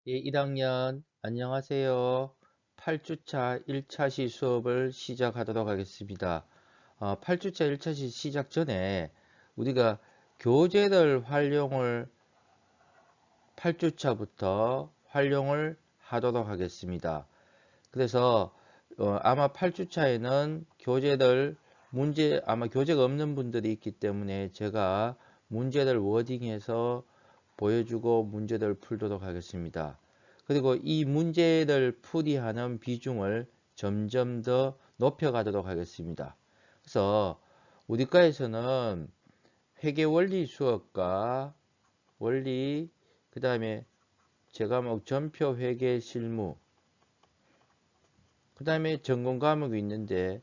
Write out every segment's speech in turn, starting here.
예, 1학년 안녕하세요. 8주차 1차시 수업을 시작하도록 하겠습니다. 8주차 1차시 시작 전에 우리가 교재들 활용을 8주차부터 활용을 하도록 하겠습니다. 그래서 아마 8주차에는 교재들 아마 교재가 없는 분들이 있기 때문에 제가 문제들 워딩해서 보여주고 문제들 풀도록 하겠습니다. 그리고 이 문제들 풀이하는 비중을 점점 더 높여가도록 하겠습니다. 그래서 우리 과에서는 회계원리 수업과 원리, 그 다음에 제과목 전표 회계 실무, 그 다음에 전공 과목이 있는데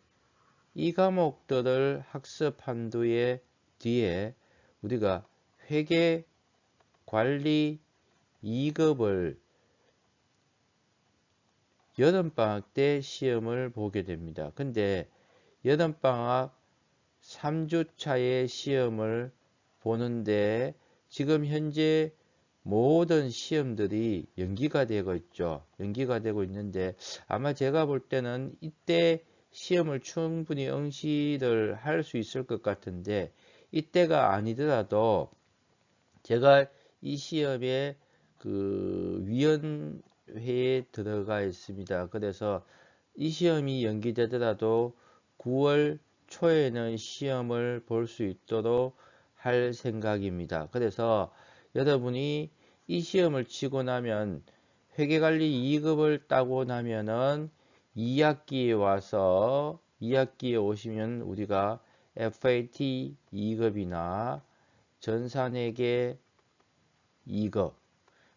이 과목들을 학습한 뒤에 우리가 회계 관리 2급을 여름방학 때 시험을 보게 됩니다. 근데 여름방학 3주차의 시험을 보는데 지금 현재 모든 시험들이 연기가 되고 있죠. 연기가 되고 있는데 아마 제가 볼 때는 이때 시험을 충분히 응시를 할 수 있을 것 같은데 이때가 아니더라도 제가 이 시험에 그 위원회에 들어가 있습니다. 그래서 이 시험이 연기되더라도 9월 초에는 시험을 볼 수 있도록 할 생각입니다. 그래서 여러분이 이 시험을 치고 나면 회계관리 2급을 따고 나면은 2학기에 와서 2학기에 오시면 우리가 FAT 2급이나 전산회계 2급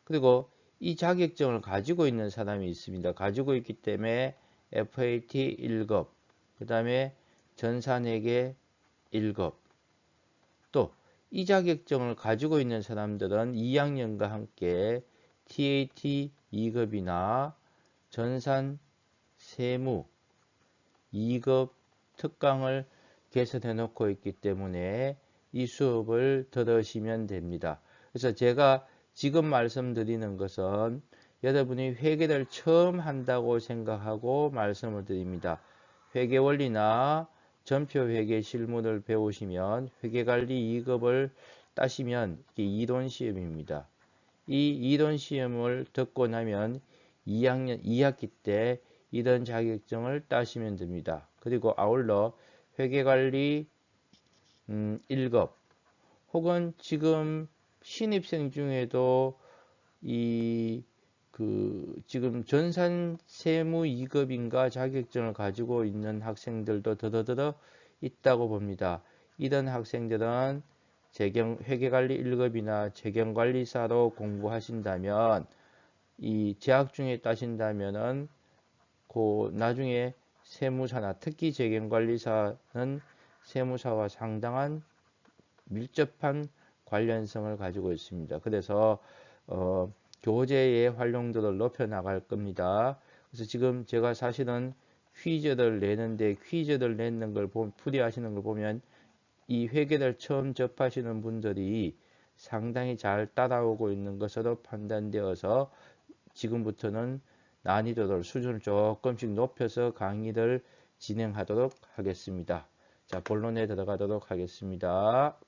그리고 이 자격증을 가지고 있는 사람이 있습니다. 가지고 있기 때문에 FAT 1급 그 다음에 전산회계 1급 또 이 자격증을 가지고 있는 사람들은 2학년과 함께 TAT 2급이나 전산 세무 2급 특강을 개설해 놓고 있기 때문에 이 수업을 들으시면 됩니다. 그래서 제가 지금 말씀드리는 것은 여러분이 회계를 처음 한다고 생각하고 말씀을 드립니다. 회계 원리나 전표 회계 실무를 배우시면 회계관리 2급을 따시면 이게 이론 시험입니다. 이 이론 시험을 듣고 나면 2학기 때 이런 자격증을 따시면 됩니다. 그리고 아울러 회계관리 1급 혹은 지금 신입생 중에도 지금 전산세무 2급인가 자격증을 가지고 있는 학생들도 더더더 있다고 봅니다. 이런 학생들은 회계관리 1급이나 재경관리사로 공부하신다면 이 재학 중에 따신다면은 나중에 세무사나 특히 재경관리사는 세무사와 상당한 밀접한 관련성을 가지고 있습니다. 그래서 교재의 활용도를 높여 나갈 겁니다. 그래서 지금 제가 사실은 퀴즈를 내는데 퀴즈를 내는 걸 풀이하시는 걸 보면 이 회계를 처음 접하시는 분들이 상당히 잘 따라오고 있는 것으로 판단되어서 지금부터는 난이도를 수준을 조금씩 높여서 강의를 진행하도록 하겠습니다. 자, 본론에 들어가도록 하겠습니다.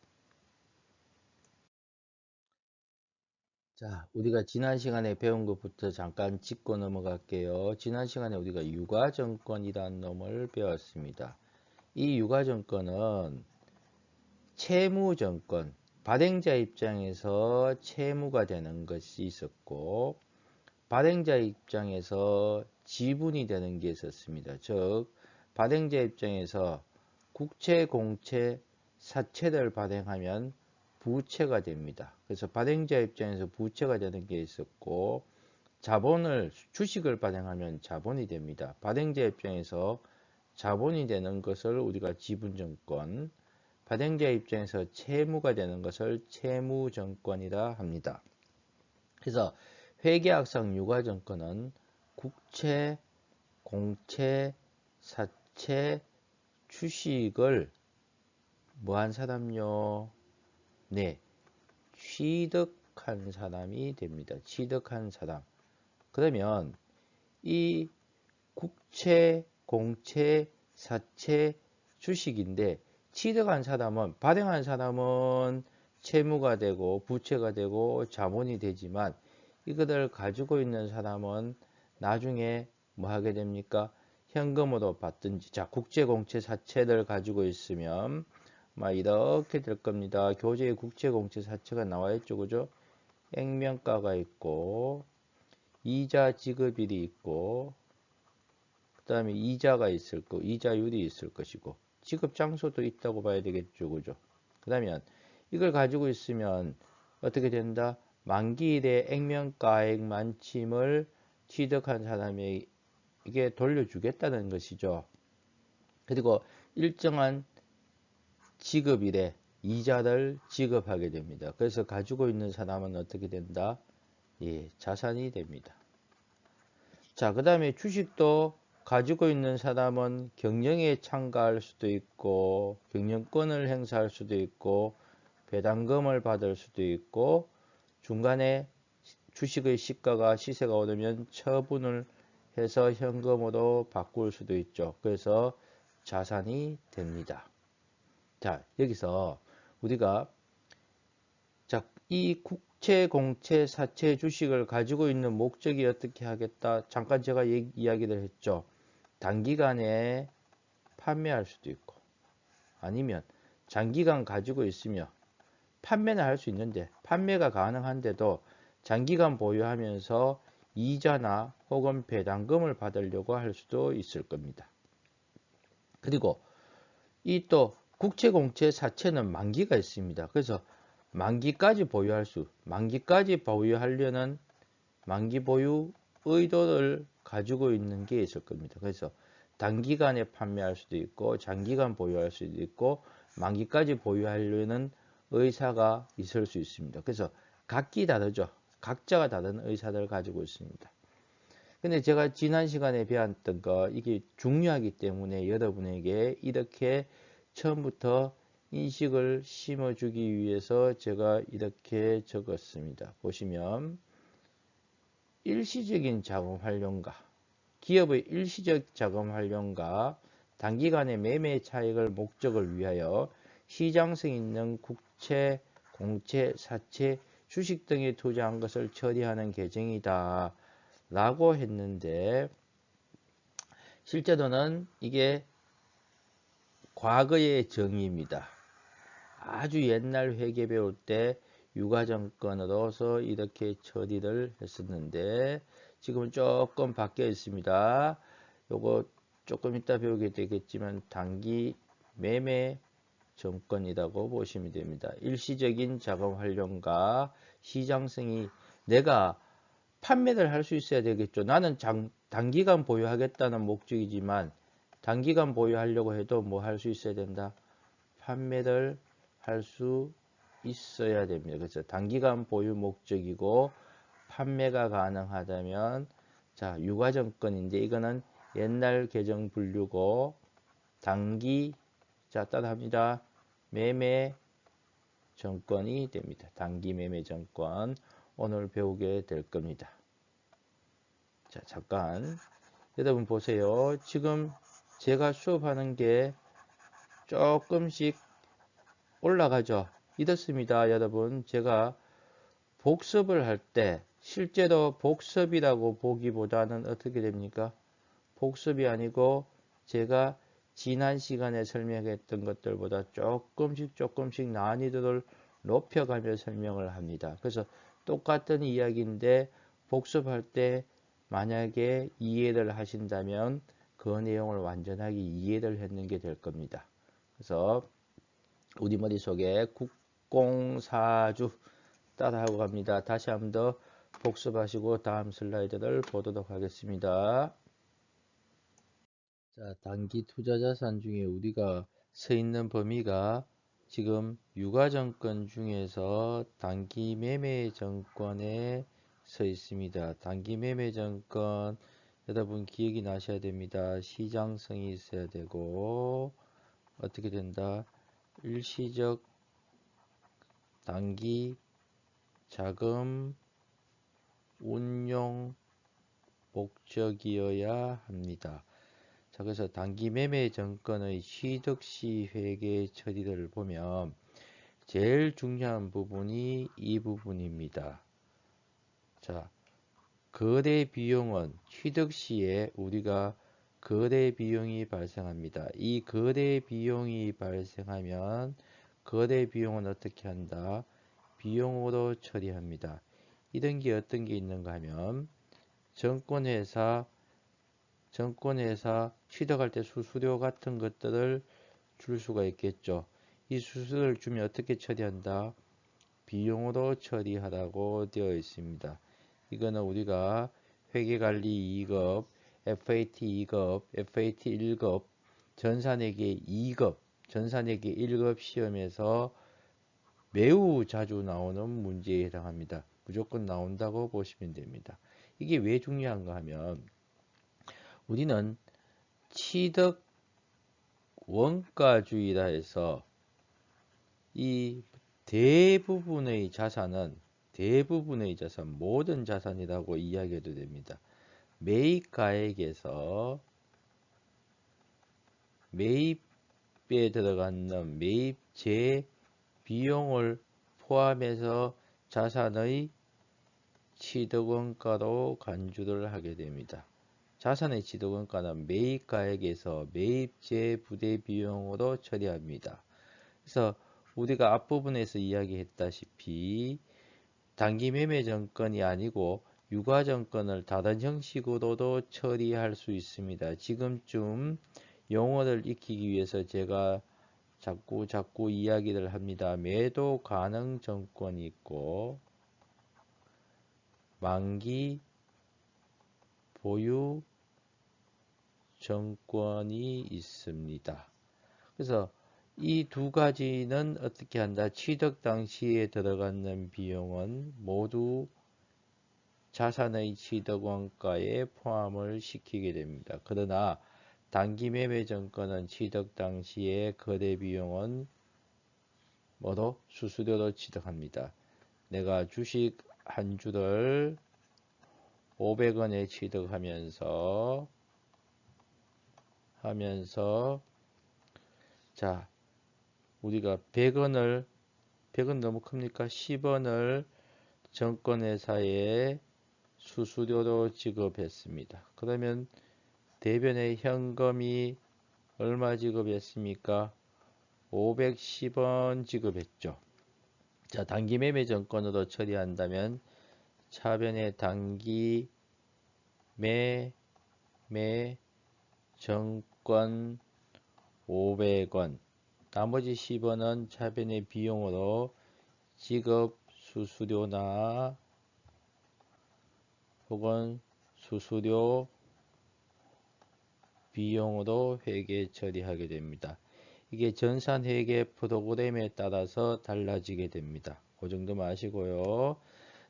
자, 우리가 지난 시간에 배운 것부터 잠깐 짚고 넘어갈게요. 지난 시간에 우리가 유가증권이라는 놈을 배웠습니다. 이 유가증권은 채무증권, 발행자 입장에서 채무가 되는 것이 있었고, 발행자 입장에서 지분이 되는 게 있었습니다. 즉, 발행자 입장에서 국채, 공채, 사채를 발행하면 부채가 됩니다. 그래서 발행자 입장에서 부채가 되는 게 있었고, 주식을 발행하면 자본이 됩니다. 발행자 입장에서 자본이 되는 것을 우리가 지분증권, 발행자 입장에서 채무가 되는 것을 채무증권이라 합니다. 그래서 회계학상 유가증권은 국채, 공채, 사채, 주식을 뭐한 사람요? 네, 취득한 사람이 됩니다. 취득한 사람. 그러면 이 국채, 공채, 사채, 주식인데 취득한 사람은 발행한 사람은 채무가 되고 부채가 되고 자본이 되지만 이것을 가지고 있는 사람은 나중에 뭐 하게 됩니까? 현금으로 받든지. 자, 국채, 공채, 사채를 가지고 있으면 막 이렇게 될 겁니다. 교재에 국채, 공채, 사채가 나와 있죠, 그죠? 액면가가 있고 이자 지급일이 있고 그 다음에 이자가 있을 거, 이자율이 있을 것이고 지급 장소도 있다고 봐야 되겠죠, 그죠? 그러면 이걸 가지고 있으면 어떻게 된다? 만기일에 액면가액 만침을 취득한 사람에게 돌려주겠다는 것이죠. 그리고 일정한 지급일에 이자를 지급하게 됩니다. 그래서 가지고 있는 사람은 어떻게 된다? 예, 자산이 됩니다. 자, 그 다음에 주식도 가지고 있는 사람은 경영에 참가할 수도 있고, 경영권을 행사할 수도 있고, 배당금을 받을 수도 있고, 중간에 주식의 시가가 시세가 오르면 처분을 해서 현금으로 바꿀 수도 있죠. 그래서 자산이 됩니다. 자, 여기서 우리가 자, 이 국채, 공채, 사채 주식을 가지고 있는 목적이 어떻게 하겠다? 잠깐 제가 이야기를 했죠. 단기간에 판매할 수도 있고 아니면 장기간 가지고 있으며 판매는 할 수 있는데 판매가 가능한데도 장기간 보유하면서 이자나 혹은 배당금을 받으려고 할 수도 있을 겁니다. 그리고 이 또 국채, 공채, 사채는 만기가 있습니다. 그래서 만기까지 보유하려는 만기 보유 의도를 가지고 있는 게 있을 겁니다. 그래서 단기간에 판매할 수도 있고 장기간 보유할 수도 있고 만기까지 보유하려는 의사가 있을 수 있습니다. 그래서 각기 다르죠. 각자가 다른 의사를 가지고 있습니다. 근데 제가 지난 시간에 배웠던 거 이게 중요하기 때문에 여러분에게 이렇게 처음부터 인식을 심어주기 위해서 제가 이렇게 적었습니다. 보시면 일시적인 자금 활용과 기업의 일시적 자금 활용과 단기간의 매매 차익을 목적을 위하여 시장성 있는 국채, 공채, 사채, 주식 등에 투자한 것을 처리하는 계정이다 라고 했는데 실제로는 이게 과거의 정의입니다. 아주 옛날 회계 배울 때 유가증권으로서 이렇게 처리를 했었는데 지금은 조금 바뀌어 있습니다. 요거 조금 이따 배우게 되겠지만 단기 매매 정권이라고 보시면 됩니다. 일시적인 자금 활용과 시장성이 내가 판매를 할 수 있어야 되겠죠. 나는 단기간 보유하겠다는 목적이지만 단기간 보유하려고 해도 뭐 할 수 있어야 된다. 판매를 할 수 있어야 됩니다. 그래서 단기간 보유 목적이고 판매가 가능하다면 자, 유가증권인데 이거는 옛날 계정 분류고 단기 자, 따라합니다. 매매 정권이 됩니다. 단기 매매 정권 오늘 배우게 될 겁니다. 자, 잠깐 여러분 보세요. 지금 제가 수업하는 게 조금씩 올라가죠. 이렇습니다. 여러분 제가 복습을 할 때 실제로 복습이라고 보기보다는 어떻게 됩니까? 복습이 아니고 제가 지난 시간에 설명했던 것들보다 조금씩 난이도를 높여가며 설명을 합니다. 그래서 똑같은 이야기인데 복습할 때 만약에 이해를 하신다면 그 내용을 완전하게 이해를 했는 게 될 겁니다. 그래서 우리 머릿속에 국공사주 따라하고 갑니다. 다시 한 번 더 복습하시고 다음 슬라이드를 보도록 하겠습니다. 자, 단기 투자 자산 중에 우리가 서 있는 범위가 지금 유가증권 중에서 단기 매매 정권에 서 있습니다. 단기 매매 정권 여러분 기억이 나셔야 됩니다. 시장성이 있어야 되고 어떻게 된다? 일시적 단기 자금 운용 목적이어야 합니다. 자, 그래서 단기 매매 정권의 취득시 회계 처리를 보면 제일 중요한 부분이 이 부분입니다. 자, 거래 비용은 취득 시에 우리가 거래 비용이 발생합니다. 이 거래 비용이 발생하면 거래 비용은 어떻게 한다? 비용으로 처리합니다. 이런 게 어떤 게 있는가 하면 증권회사 취득할 때 수수료 같은 것들을 줄 수가 있겠죠. 이 수수료를 주면 어떻게 처리한다? 비용으로 처리하라고 되어 있습니다. 이거는 우리가 회계관리 2급, FAT 2급, FAT 1급, 전산회계 2급, 전산회계 1급 시험에서 매우 자주 나오는 문제에 해당합니다. 무조건 나온다고 보시면 됩니다. 이게 왜 중요한가 하면 우리는 취득 원가주의라 해서 이 대부분의 자산, 모든 자산이라고 이야기해도 됩니다. 매입가액에서 매입에 들어가는 매입제 비용을 포함해서 자산의 취득원가로 간주를 하게 됩니다. 자산의 취득원가는 매입가액에서 매입제 부대 비용으로 처리합니다. 그래서 우리가 앞부분에서 이야기했다시피 단기 매매 정권이 아니고 유가 정권을 다른 형식으로도 처리할 수 있습니다. 지금쯤 용어를 익히기 위해서 제가 자꾸 이야기를 합니다. 매도 가능 정권이 있고 만기 보유 정권이 있습니다. 그래서 이 두 가지는 어떻게 한다? 취득 당시에 들어가는 비용은 모두 자산의 취득 원가에 포함을 시키게 됩니다. 그러나 단기 매매 정권은 취득 당시에 거래 비용은 뭐로? 수수료로 취득합니다. 내가 주식 한 주를 500원에 취득하면서 자, 우리가 100원 너무 큽니까? 10원을 증권회사에 수수료로 지급했습니다. 그러면 대변에 현금이 얼마 지급했습니까? 510원 지급했죠. 자, 단기 매매 정권으로 처리한다면 차변에 단기 매매 정권 500원, 나머지 10원은 차변의 비용으로 지급 수수료나 혹은 수수료 비용으로 회계 처리하게 됩니다. 이게 전산회계 프로그램에 따라서 달라지게 됩니다. 그 정도만 아시고요.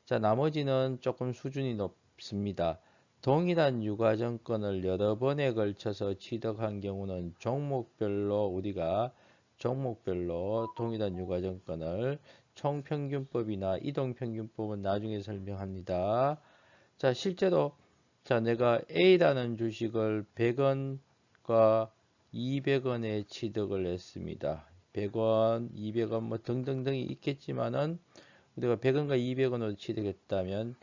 자, 나머지는 조금 수준이 높습니다. 동일한 유가증권을 여러 번에 걸쳐서 취득한 경우는 종목별로 동일한 유가증권을 총평균법이나 이동평균법은 나중에 설명합니다. 자, 실제로 내가 A라는 주식을 100원과 200원에 취득을 했습니다. 100원, 200원 뭐 등등등이 있겠지만은 우리가 100원과 200원으로 취득했다면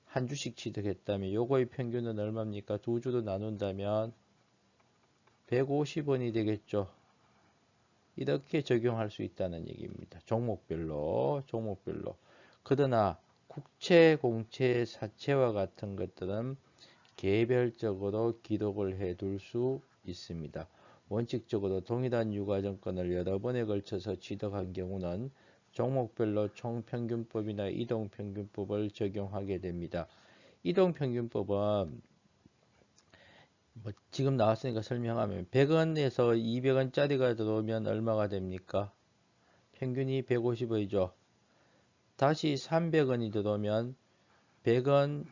한 주씩 취득했다면 요거의 평균은 얼마입니까? 두 주로 나눈다면 150원이 되겠죠. 이렇게 적용할 수 있다는 얘기입니다. 종목별로. 그러나 국채, 공채, 사채와 같은 것들은 개별적으로 기록을 해둘 수 있습니다. 원칙적으로 동일한 유가증권을 여러 번에 걸쳐서 취득한 경우는 종목별로 총평균법이나 이동평균법을 적용하게 됩니다. 이동평균법은 지금 나왔으니까 설명하면 100원에서 200원짜리가 들어오면 얼마가 됩니까? 평균이 150원이죠. 다시 300원이 들어오면 100원,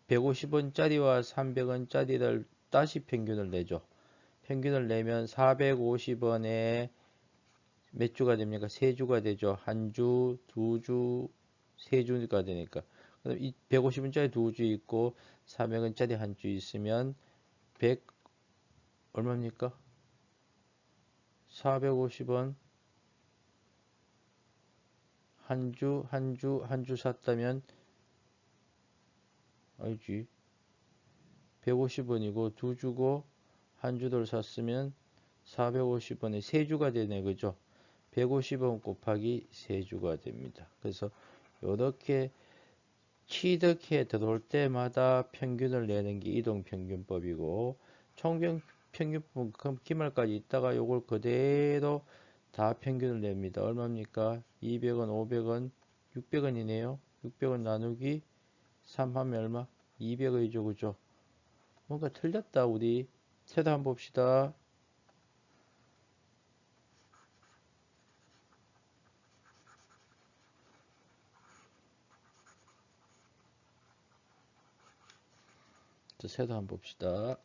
150원짜리와 300원짜리를 다시 평균을 내죠. 평균을 내면 450원에 몇 주가 됩니까? 3주가 되죠. 한 주, 두 주, 세 주가 되니까. 이 150원짜리 두 주 있고 400원짜리 한 주 있으면 100 얼마입니까? 450원 한 주 샀다면 아니지 150원이고 두 주고 한 주를 샀으면 450원에 세 주가 되네 그죠? 150원 곱하기 세 주가 됩니다. 그래서 이렇게 취득해 들어올 때마다 평균을 내는 게 이동평균법이고 총평균법 기말까지 있다가 요걸 그대로 다 평균을 냅니다. 얼마입니까? 200원, 500원, 600원이네요. 600원 나누기 3 하면 얼마? 200원이죠. 그죠? 뭔가 틀렸다 우리. 세도 한번 봅시다. 세도 한번 봅시다.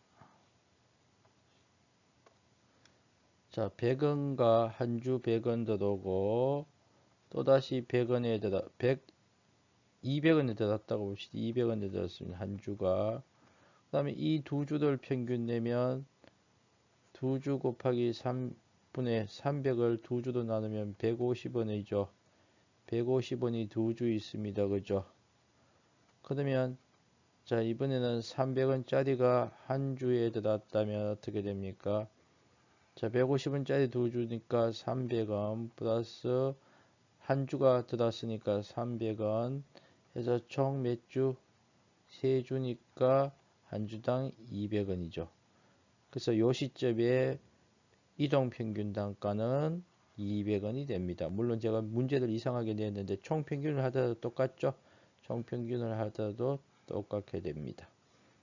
자, 100원과 한 주 100원 들어오고 또다시 100원에 들어 200원에 들었다고 봅시다. 200원에 들었으면 한 주가 그 다음에 이 두 주들 평균 내면 두 주 곱하기 3분의 300을 두 주도 나누면 150원이죠. 150원이 두 주 있습니다. 그죠? 그러면 자 이번에는 300원짜리가 한 주에 들었다면 어떻게 됩니까? 자 150원짜리 두 주니까 300원 플러스 한 주가 들었으니까 300원 해서 총 몇 주? 세 주니까 한 주당 200원이죠. 그래서 요 시점에 이동평균 단가는 200원이 됩니다. 물론 제가 문제를 이상하게 냈는데 총평균을 하더라도 똑같죠? 총평균을 하더라도 똑같게 됩니다.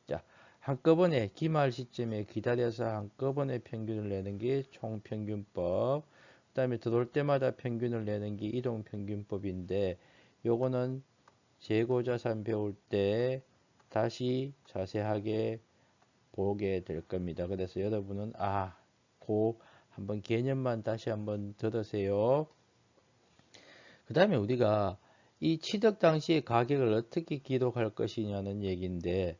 자, 한꺼번에 기말 시점에 기다려서 한꺼번에 평균을 내는 게 총평균법. 그 다음에 들어올 때마다 평균을 내는 게 이동평균법인데 요거는 재고자산 배울 때 다시 자세하게 보게 될 겁니다. 그래서 여러분은 그 한번 개념만 다시 한번 들으세요. 그 다음에 우리가 이 취득 당시의 가격을 어떻게 기록할 것이냐는 얘기인데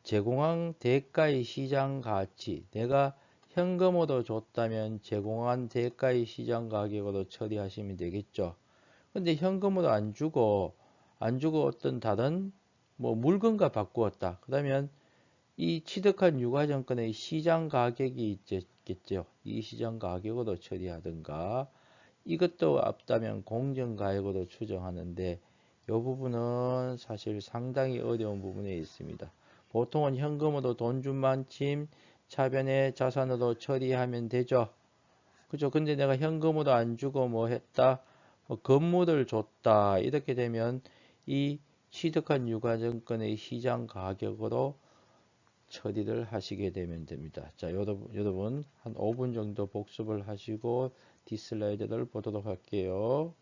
제공한 대가의 시장 가치 내가 현금으로 줬다면 제공한 대가의 시장 가격으로 처리하시면 되겠죠. 근데 현금으로 안 주고 어떤 다른 뭐 물건과 바꾸었다. 그러면 이 취득한 유가증권의 시장 가격이 있겠죠. 이 시장 가격으로 처리하든가 이것도 없다면 공정가액으로 추정하는데 이 부분은 사실 상당히 어려운 부분에 있습니다. 보통은 현금으로 돈 준 만큼 차변의 자산으로 처리하면 되죠. 그죠? 근데 내가 현금으로 안 주고 뭐 했다? 뭐 건물을 줬다. 이렇게 되면 이 취득한 유가증권의 시장 가격으로 처리를 하시게 되면 됩니다. 자, 여러분 한 5분 정도 복습을 하시고 디슬라이드를 보도록 할게요.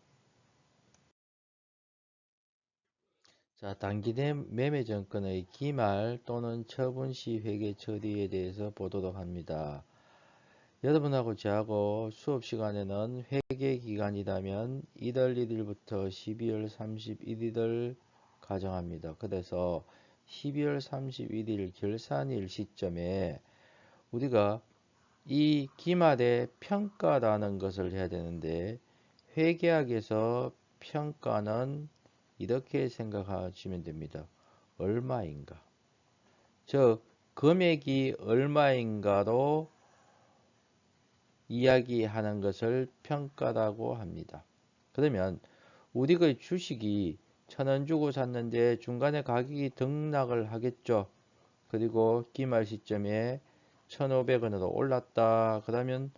자, 단기 매매 정권의 기말 또는 처분 시 회계 처리에 대해서 보도록 합니다. 여러분하고 저하고 수업 시간에는 회계 기간이라면 1월 1일부터 12월 31일을 가정합니다. 그래서 12월 31일 결산일 시점에 우리가 이 기말의 평가라는 것을 해야 되는데 회계학에서 평가는 이렇게 생각하시면 됩니다. 얼마인가? 저 금액이 얼마인가로 이야기하는 것을 평가라고 합니다. 그러면 우리가 주식이 1,000원 주고 샀는데 중간에 가격이 등락을 하겠죠. 그리고 기말 시점에 1,500원으로 올랐다. 그러면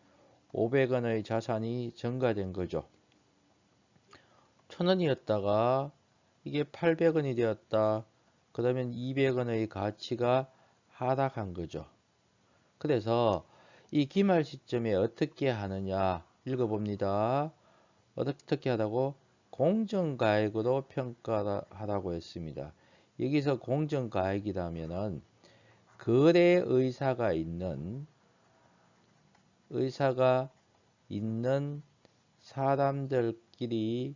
500원의 자산이 증가된 거죠. 1,000원이었다가 이게 800원이 되었다. 그러면 200원의 가치가 하락한 거죠. 그래서 이 기말 시점에 어떻게 하느냐 읽어봅니다. 어떻게 하다고? 공정가액으로 평가하라고 했습니다. 여기서 공정가액이라면은 거래 의사가 있는 사람들끼리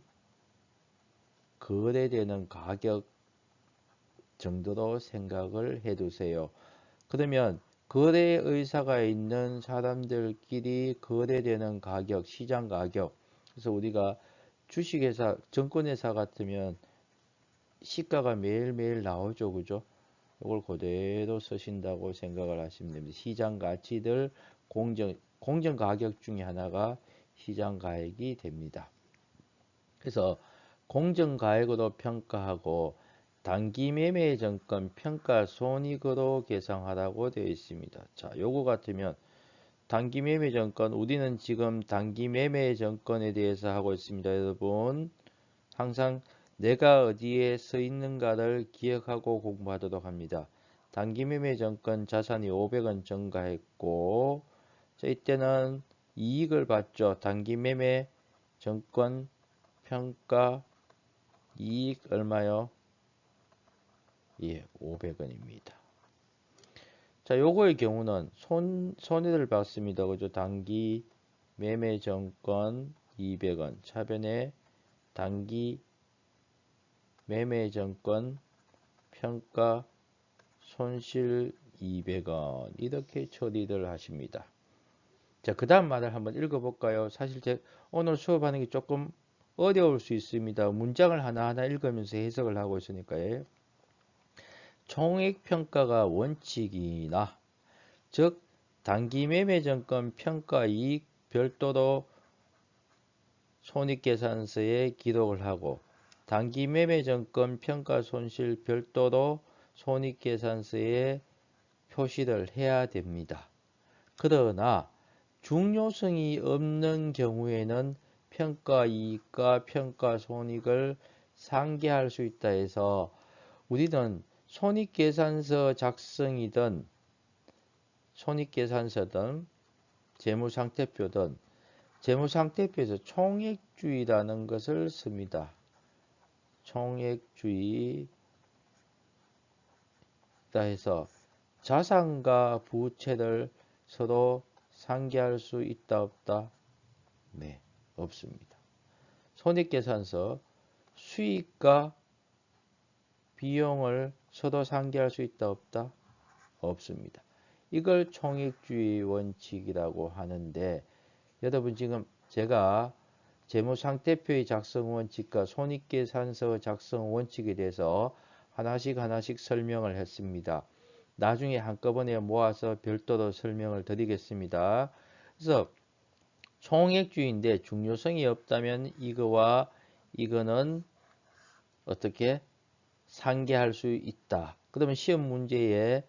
거래되는 가격 정도로 생각을 해 두세요. 그러면 거래 의사가 있는 사람들끼리 거래되는 가격, 시장 가격. 그래서 우리가 주식회사, 증권회사 같으면 시가가 매일매일 나오죠. 그죠? 이걸 그대로 쓰신다고 생각을 하시면 됩니다. 시장 가치들 공정 가격 중에 하나가 시장 가액이 됩니다. 그래서 공정 가액으로 평가하고 단기 매매 정권 평가 손익으로 계상하라고 되어 있습니다. 자, 요거 같으면 단기 매매 정권, 우리는 지금 단기 매매 정권에 대해서 하고 있습니다. 여러분, 항상 내가 어디에 서 있는가를 기억하고 공부하도록 합니다. 단기 매매 정권 자산이 500원 증가했고, 자, 이때는 이익을 봤죠. 단기 매매 정권 평가 이익 얼마요? 예, 500원입니다. 자, 요거의 경우는 손해를 봤습니다. 그죠? 단기 매매 정권 200원, 차변에 단기 매매 정권 평가 손실 200원 이렇게 처리를 하십니다. 자, 그 다음 말을 한번 읽어볼까요? 사실 오늘 수업하는 게 조금 어려울 수 있습니다. 문장을 하나하나 읽으면서 해석을 하고 있으니까요. 총액평가가 원칙이나 즉 단기 매매정권 평가이익 별도로 손익계산서에 기록을 하고 단기 매매정권 평가손실 별도로 손익계산서에 표시를 해야 됩니다. 그러나 중요성이 없는 경우에는 평가이익과 평가손익을 상계할 수 있다 해서 우리는 손익계산서 작성이든 손익계산서든 재무상태표든 재무상태표에서 총액주의라는 것을 씁니다. 총액주의다 해서 자산과 부채를 서로 상계할 수 있다 없다? 네, 없습니다. 손익계산서 수익과 비용을 서로 상계할 수 있다 없다? 없습니다. 이걸 총액주의 원칙이라고 하는데 여러분 지금 제가 재무상태표의 작성 원칙과 손익계산서 작성 원칙에 대해서 하나씩 설명을 했습니다. 나중에 한꺼번에 모아서 별도로 설명을 드리겠습니다. 그래서 총액주의인데 중요성이 없다면 이거와 이거는 어떻게 상계할 수 있다. 그러면 시험 문제에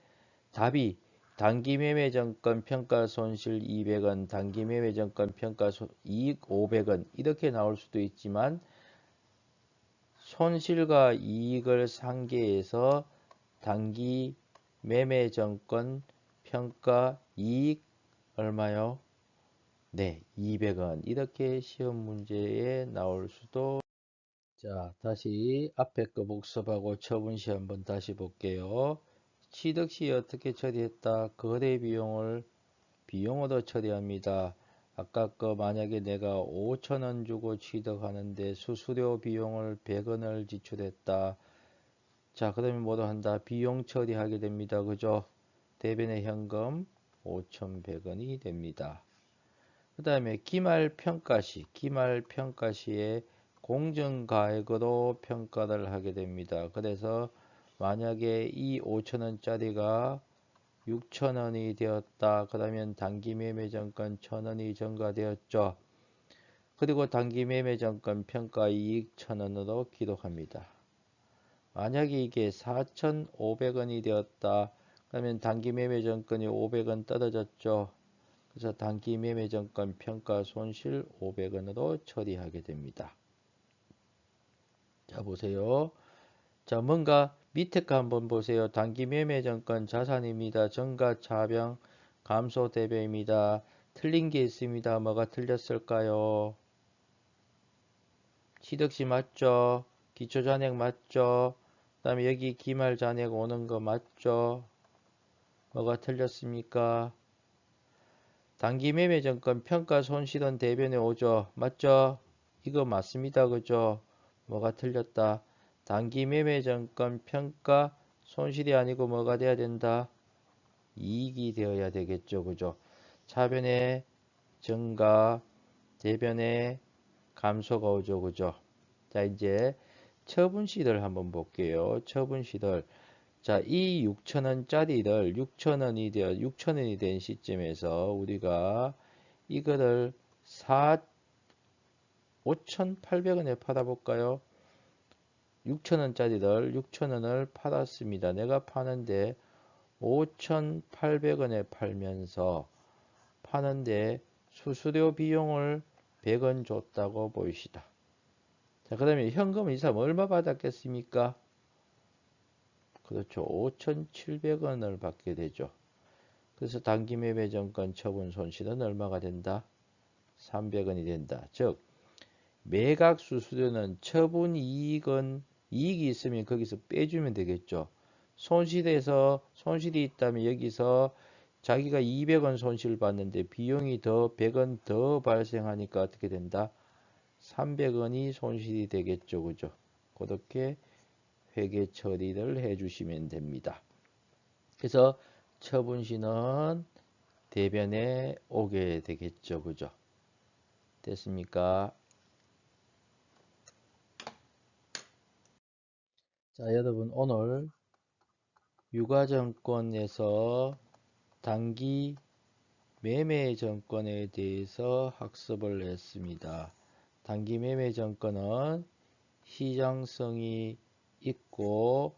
답이 단기 매매정권 평가손실 200원, 단기 매매정권 평가이익 500원 이렇게 나올 수도 있지만 손실과 이익을 상계해서 단기 매매정권 평가이익 얼마요? 네, 200원 이렇게 시험 문제에 나올 수도. 자, 다시 앞에 거 복습하고 처분시 한번 다시 볼게요. 취득시 어떻게 처리했다? 거래 비용으로 처리합니다. 아까 거 만약에 내가 5,000원 주고 취득하는데 수수료 비용을 100원을 지출했다. 자, 그러면 뭐로 한다? 비용 처리하게 됩니다. 그죠? 대변의 현금 5,100원이 됩니다. 그 다음에 기말평가시에 공정가액으로 평가를 하게 됩니다. 그래서 만약에 이 5,000원짜리가 6,000원이 되었다. 그러면 단기 매매정권 1,000원이 증가되었죠. 그리고 단기 매매정권 평가이익 1,000원으로 기록합니다. 만약에 이게 4,500원이 되었다. 그러면 단기 매매정권이 500원 떨어졌죠. 그래서 단기 매매정권 평가 손실 500원으로 처리하게 됩니다. 자, 보세요. 자, 뭔가 밑에 거 한번 보세요. 단기 매매정권 자산입니다. 증가 차병 감소 대배입니다. 틀린 게 있습니다. 뭐가 틀렸을까요? 취득시 맞죠? 기초잔액 맞죠? 그 다음에 여기 기말잔액 오는 거 맞죠? 뭐가 틀렸습니까? 단기 매매정권 평가 손실은 대변에 오죠. 맞죠? 이거 맞습니다. 그죠? 뭐가 틀렸다? 단기 매매정권 평가 손실이 아니고 뭐가 돼야 된다? 이익이 되어야 되겠죠. 그죠? 차변의 증가, 대변의 감소가 오죠. 그죠? 자, 이제 처분시들 한번 볼게요. 처분시들. 자, 이 6,000원짜리를 6,000원이 된 시점에서 우리가 이거를 5,800원에 팔아볼까요? 6,000원짜리를 6,000원을 팔았습니다. 내가 파는데 5,800원에 팔면서 파는데 수수료 비용을 100원 줬다고 보이시다. 자, 그 다음에 현금 이 사람 얼마 받았겠습니까? 그렇죠. 5,700원을 받게 되죠. 그래서 단기 매매 정권 처분 손실은 얼마가 된다? 300원이 된다. 즉, 매각 수수료는 처분 이익이 있으면 거기서 빼주면 되겠죠. 손실이 있다면 여기서 자기가 200원 손실 받는데 비용이 더 100원 더 발생하니까 어떻게 된다? 300원이 손실이 되겠죠. 그죠? 그렇게 회계 처리를 해 주시면 됩니다. 그래서 처분시는 대변에 오게 되겠죠. 그죠? 됐습니까? 자, 여러분 오늘 유가증권에서 단기 매매증권에 대해서 학습을 했습니다. 단기 매매증권은 시장성이 있고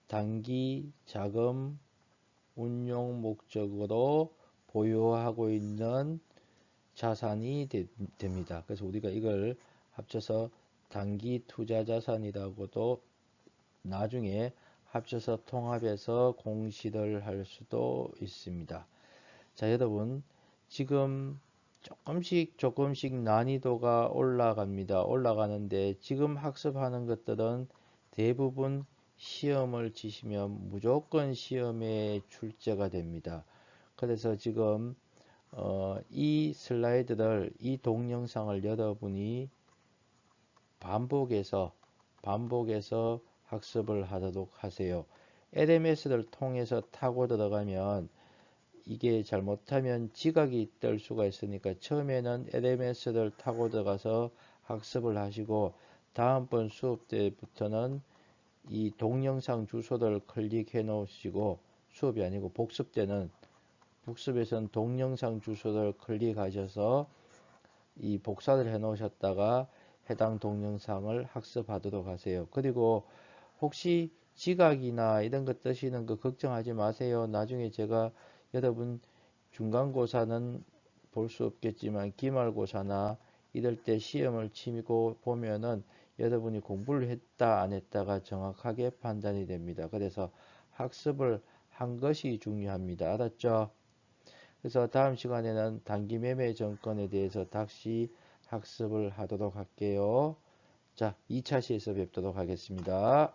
단기 자금 운용 목적으로 보유하고 있는 자산이 됩니다. 그래서 우리가 이걸 합쳐서 단기 투자 자산이라고도 나중에 합쳐서 통합해서 공시를 할 수도 있습니다. 자, 여러분 지금 조금씩 난이도가 올라가는데 지금 학습하는 것들은 대부분 시험을 치시면 무조건 시험에 출제가 됩니다. 그래서 지금 이 슬라이드를 이 동영상을 여러분이 반복해서 학습을 하도록 하세요. LMS를 통해서 타고 들어가면 이게 잘못하면 지각이 뜰 수가 있으니까 처음에는 LMS를 타고 들어가서 학습을 하시고 다음번 수업 때부터는 이 동영상 주소를 클릭해 놓으시고 수업이 아니고 복습 때는 복습에서는 동영상 주소를 클릭하셔서 이 복사를 해 놓으셨다가 해당 동영상을 학습하도록 하세요. 그리고 혹시 지각이나 이런 것 뜨시는 거 걱정하지 마세요. 나중에 제가 여러분 중간고사는 볼 수 없겠지만 기말고사나 이럴 때 시험을 치고 보면은 여러분이 공부를 했다 안 했다가 정확하게 판단이 됩니다. 그래서 학습을 한 것이 중요합니다. 알았죠? 그래서 다음 시간에는 단기 매매 정권에 대해서 다시 학습을 하도록 할게요. 자, 2차 시에서 뵙도록 하겠습니다.